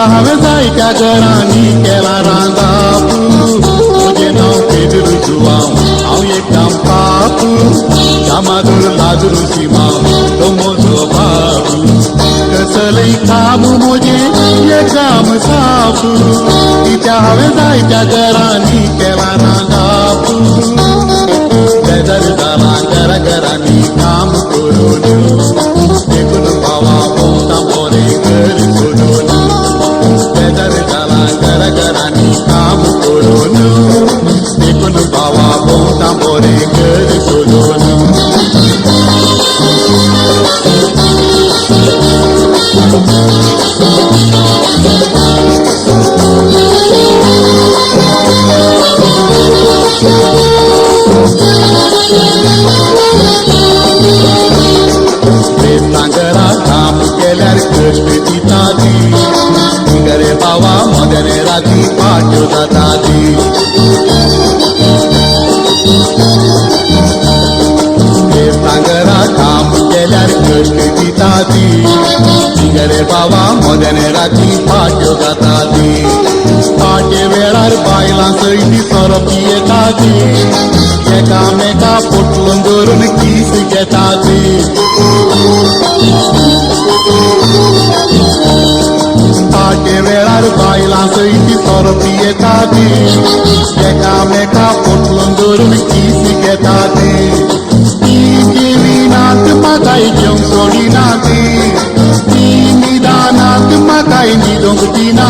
हांवें जायत्या घरांनी केला रांदापू म्हजें नांव पेद्रू जुवांव हांव एकदम पापू कामादूर लाजरू शिमांव तो म्हजो बाबू कसलय काम म्हजें एकदम सापू कित्या हांवें जायत्या घरांनी केला रांदापू बेजार जालां घराघरांनी काम करून देखून भावा भोंवता बरें घर सोडून बेजार जालां घराघरांनी काम करून देखून भावा भोंवता बरें घर सोडून सांगरा काम केल्यार कश्ट दिता ती गरे बावा मदने राती पाट्यो जाता ती सांगरा काम केल्यार कश्ट दिता ती गरे बावा मदने राती पाट्यो जाता ती पाटे वेळार बायलां सयती सरपी येता ती एकामेका पोटलून धरून किस घेता ती पाटे वेळार बायलां सयती सरपी येता ती एकामेका पोटलून धरून किस घेता ती जिविनांत म्हाकाय घेवंक सोडिना ती निदानांत म्हाकाय न्हिदोंक दिना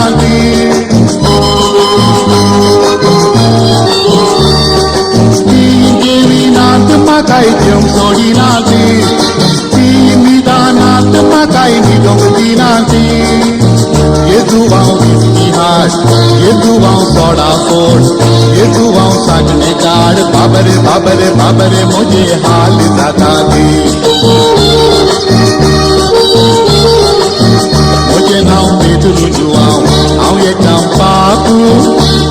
जिविनांत म्हाकाय घेवंक सोडिना ती निदानांत म्हाकाय न्हिदोंक दिना येजू हांव विस्की हाड येजू हांव सोडा फोड येजू हांव सागणे काड बाबरे बाबरे बाबरे म्हजे हाल जाता म्हजें नांव पेद्रू जुवांव हांव एकदम पापू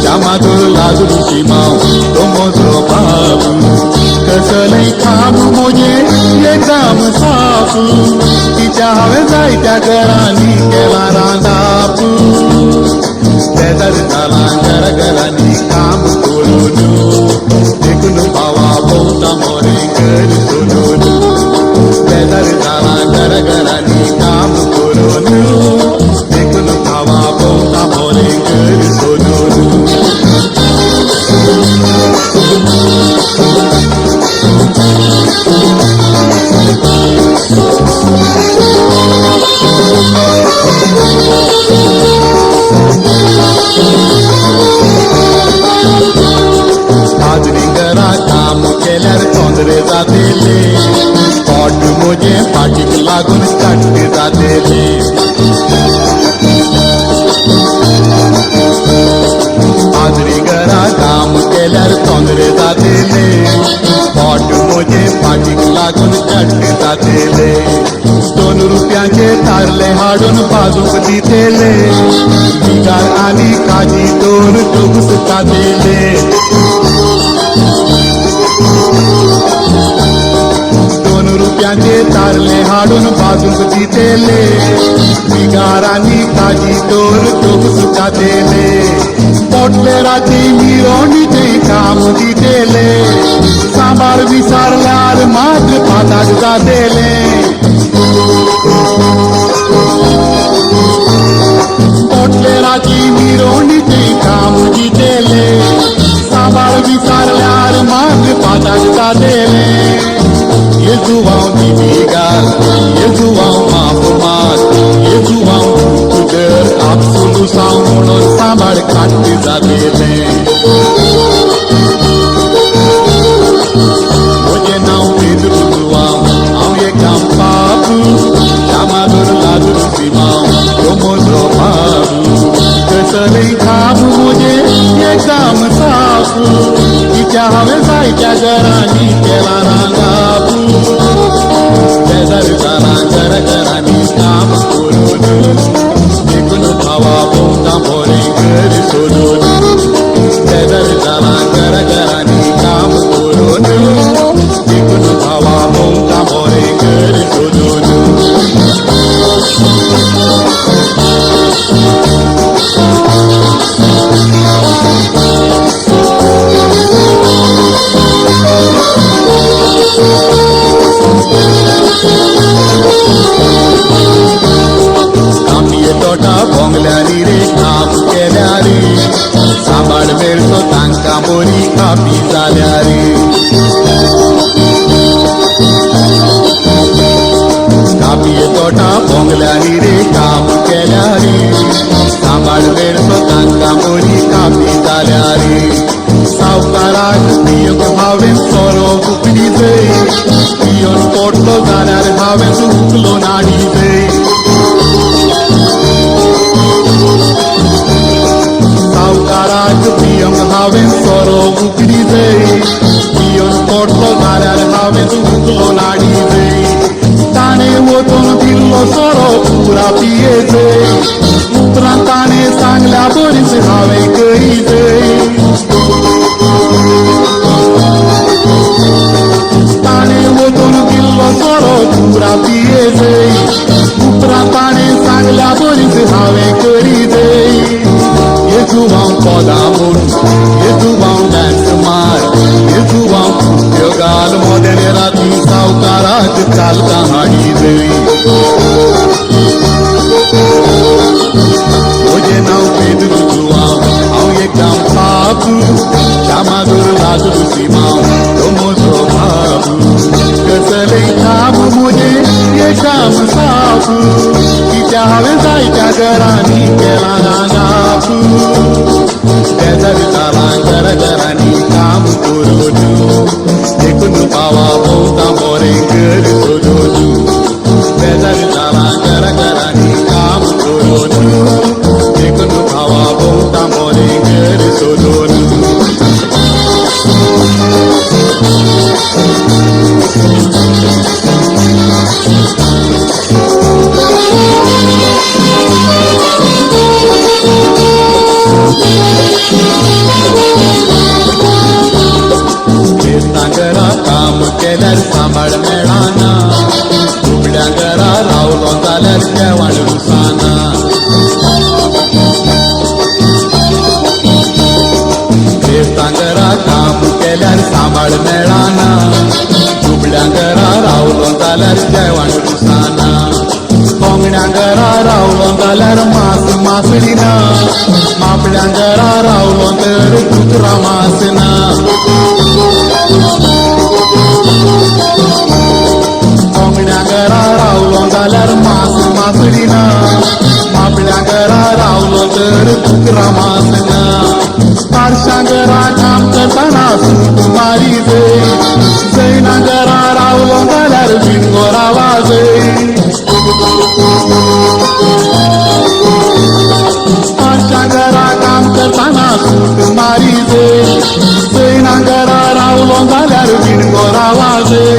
कामादूर लाजरू शिमांव तो म्हजो बाबू कसलय काम म्हजें एकदम सापू कित्या हांवें जायत्या घरांनी केला रांदापू बेजार जालां घराघरांनी काम करून देखून भावा भोंवता बरें घर सोडून बेजार जालां घराघरांनी काम करून देखून भावा भोंवता बरें घर सोडून हाजरी घरा काम केल्यार तोंदरे जातेले पोट म्हजें फाटीक लागून कट्ट जातेले हाजरी घरा काम केल्यार तोंदरे जातेले पोट म्हजें फाटीक लागून कट्ट जातेले 2 रुपयांचे तारले हाडून बाजूक दितेले बिगार आनी काजी 2 टुकस कातेले 2 रुपयांचे तारले हाडून बाजूक दितेले बिगार आनी काजी 2 टुकस कातेले पोटलेराची मिरोणीचें काम दितेले सांबार विसारल्यार मात्र पाताक जातेले पोटलेराची मिरोणीचें काम दितेले सांबार विसारल्यार मात्र पाताक जातेले येजू हांव दिविगार येजू हांव माफ मात येजू हांव तुगर आपसूल साव म्हणून सांबाळ काट्ट जातेले म्हजें नांव पेद्रू जुवांव हांव एकदम पापू कामादूर लाजरू शिमांव तो म्हजो बाबू कसलय काम म्हजें एकदम सापू कित्या हांवें जायत्या घरांनी केला रांदापू बेजार जालां घराघरांनी काम करून देखून भावा भोंवता बरें घर सोडून बेजार जालां घराघरांनी काम करून देखून भावा भोंवता बरें घर सोडून कापी झाल्या रे कापी तोटा भोंगल्यानी रे काम केल्या रे सांबाळ वेळ स्वतांका मोडी कापी झाल्या रे सावकाराक पियक हांवें सोरो उकडी जय पियोन पोटलो जाल्यार हांवें उकलो नाडी जय सावकाराक पियक हांवें सोरो उकडी जय पियोन पोटलो जाल्यार हांवें उकलो नाडी जय ताणें वचून दिल्लो सोरो पुरा पिये जय उपरांत ताणें सांगल्या बरीच हांवें करी जय ताणें वचून दिल्लो सोरो पुरा पिये जय उपरांत ताणें सांगल्या बरीच हांवें करी जय येजूबांव पोदां म्हूण येजूबांव डान्स मार येजूबांव कुट्यो घाल मोदेने राती सावकाराक चालता हाडी जय म्हजें नांव पेद्रू जुवांव हांव एकदम बाबू श्यामादूर लागू सीमांव तो म्हजो बाबू कसलें काम म्हजें हें काम साबू कित्या हांवें जायत्या घरांनी केलां गांगापू बेजार जालां घरांनी काम करून देखून पावा भोंवता बरें घर सोदून बेजार जालां घरांनी काम करून देखून पावा भोंवता बरें घर सोदून घरा काम केल्यार सांबाळ मेळना दुबळ्या घरा रावलो जाल्यार जेवण रुसाना घरा काम केल्यार सांबाळ मेळना दुबळ्या घरा रावलो जाल्यार जेवण रुसाना कोंगड्या घरा रावलो जाल्यार मास मासडिना मापड्या घरा रावलो तर कुत्रा मासना कोंगड्या घरा रावलो जाल्यार मास मासडिना मापड्या घरा रावलो तर कुत्रा मासना पारश्या घरा काम करतना सूट मारी जय जैना घरा रावलो जाल्यार बिंगोरा वाजय पारश्या घरा काम करतना सूट मारी जय जैना घरा रावलो जाल्यार बिंगोरा वाजय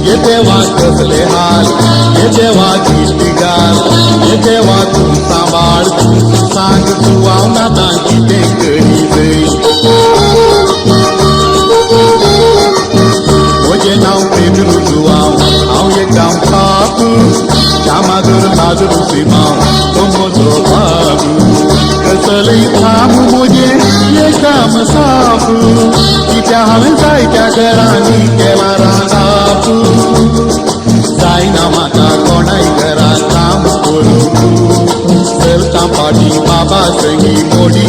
ये देवा कसले हाल ये देवा किती गाल ये देवा तू सांबाळ तू सांग तू हांव नाता कितें करी जय म्हजें नांव पेद्रू जुवांव हांव एकदम बाबू श्यामादूर लागू सीमांव तो म्हजो बाबू कसलें काम म्हजें हें काम साबू कित्या हांवें जायत्या घरांनी केलां रांगापू जायना म्हाका कोणाय घरांत काम करूंक चलता पाटी बाबा संगी मोडी